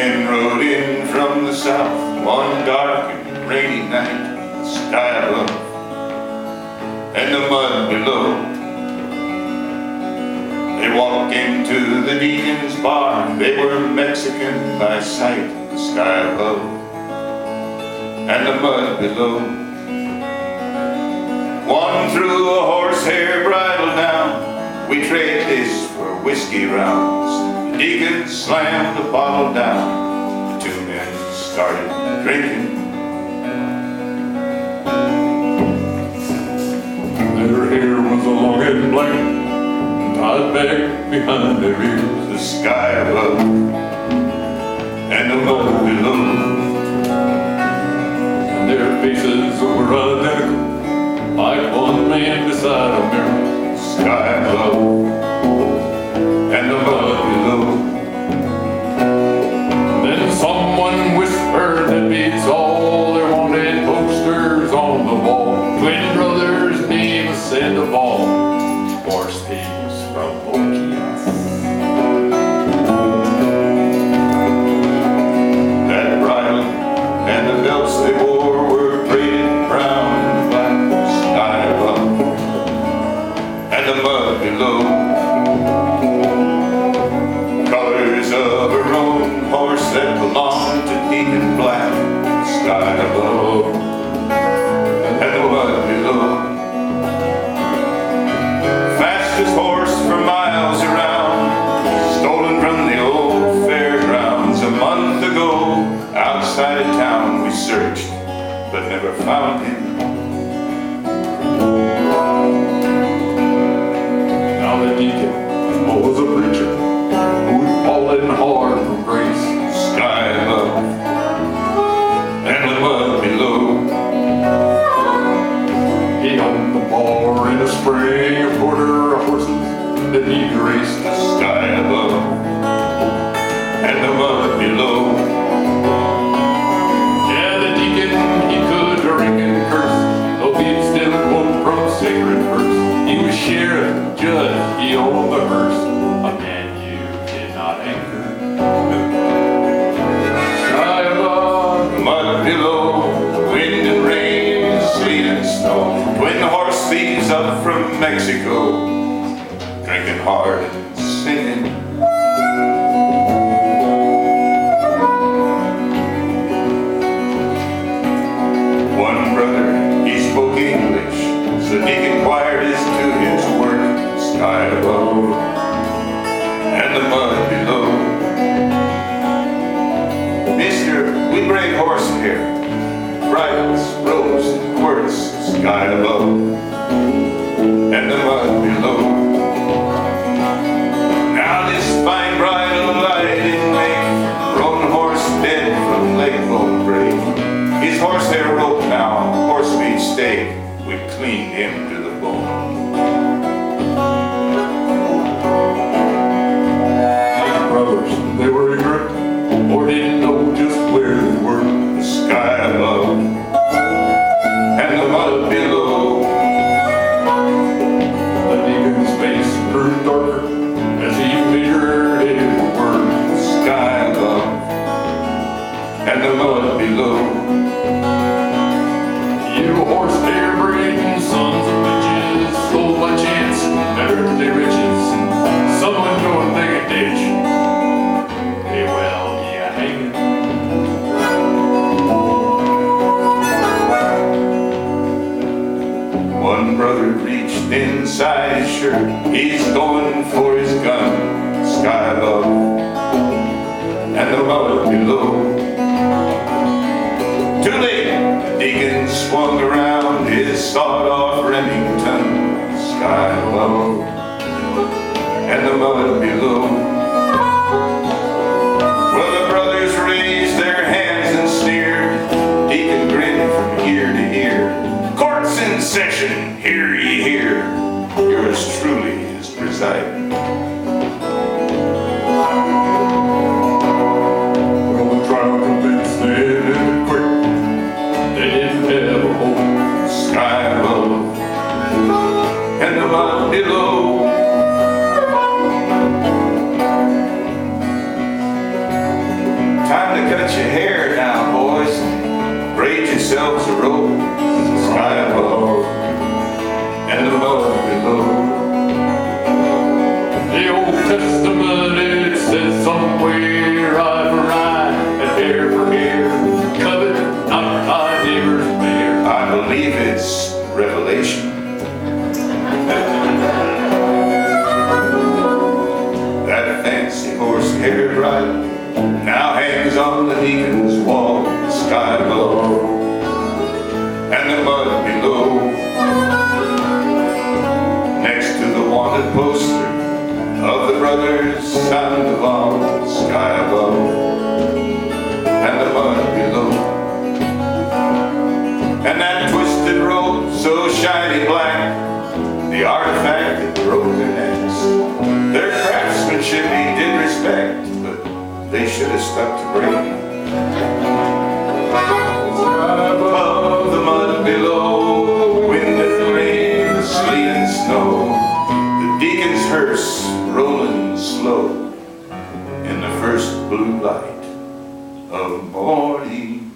men rode in from the south one dark and rainy night, the sky above and the mud below. They walked into the deacon's bar. They were Mexican by sight, the sky above and the mud below. One threw a horsehair bridle down. We trade this for whiskey rounds. The deacon slammed the bottle down. The two men started drinking. Their hair was long and black, tied back behind their ears. The sky above and the mud below. And their faces were identical, like one man beside a mirror. Sky above and the mud below. Then someone whispered that beats all their wanted posters on the wall. Twin brothers, names Sandoval, horse thieves from Wilcox. That bridle and the belts they wore were braided brown and black. Sky above and the mud below. Colors of a roan horse that belonged to Deacon Black. Sky above and the mud below. Fastest horse for miles around, stolen from the old fairgrounds. A month ago, outside of town we searched, but never found him. The deacon was a preacher who'd fallen hard from grace. Sky above and the mud below. He owned the bar in a spring of quarter horses that he raced. Sky above and the mud below. Yeah, the deacon, he could drink and curse, though he'd still quote from sacred verse. He was sheriff, judge, he owned the hearse, a man you did not anchor. Sky above, Mud below, wind and rain, sleet and snow. Twin horse thieves up from Mexico, drinking hard and singing. One brother, he spoke English, so Deacon inquired as to his work. Sky above and the mud below. Mister, we braid horsehair, bridles, ropes, and quirts. Sky above and the mud below. Now this fine bridle I didn't make, roan horse dead from leg bone break. His horsehair rope now, horse meat steak, we cleaned him to the bone. his brothers, they were ignorant, or didn't know just where they were. The sky above and the mud below. The deacon's face grew darker as he measured his word. The sky above and the mud below. You horsehair braiding sons of bitches, stole by chance, earthly riches. Someone go and dig a ditch. Hey, well, yeah, hanging. One brother reached inside his shirt, he's going for his gun. Sky above and the mud below. Too late, the deacon swung around his sawed-off Remington. Sky above and the mud below. Well, the brothers raised their hands and sneered. Deacon grinned from ear to ear. Court's in session, hear ye hear. Yours truly is fancy horse-hair bride now hangs on the deacon's wall, the sky above and the mud below. Next to the wanted poster of the brothers Sandoval, the sky above and the mud below. And that twisted rope so shiny black, the artifact that broke their necks. Their craftsmanship he did respect, but they should have stuck to break. Above the mud below, wind and rain, the sleet and snow, the deacon's hearse rolling slow in the first blue light of morning.